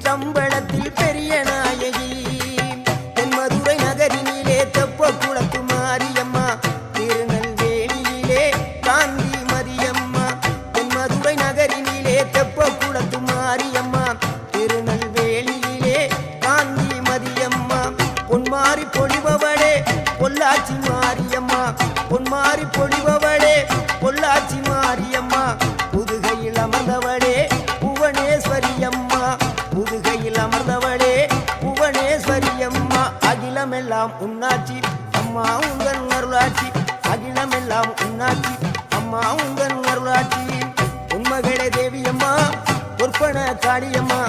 தம்பளத்தில் பெரிய நாயகி தென்மதுரை நகரினிலே தெப்ப குளத்து மாரியம்மா திருநெல்வேலியிலே காந்தி மதியம்மா தென்மதுரை நகரினிலே தெப்ப குளத்து மாரியம்மா திருநெல்வேலியிலே காந்தி மதியம்மா பொன்மாரி பொழிபவளே பொள்ளாச்சி மாரியம்மா பொன்மாரி பொழிபவளே பொள்ளாச்சி மாரியம்மா புதுகையில் அமர்ந்தவளே புவனேஸ்வரியம்மா புதுகையில் அமர்ந்தவளே புவனேஸ்வரியம்மா அகிலமெல்லாம் உன்னாட்சி அம்மா உங்கள் அருளாட்சி அகிலமெல்லாம் உன்னாட்சி அம்மா உங்கள் அருளாட்சி உன்மகளே தேவியம்மா பொற்பன காளியம்மா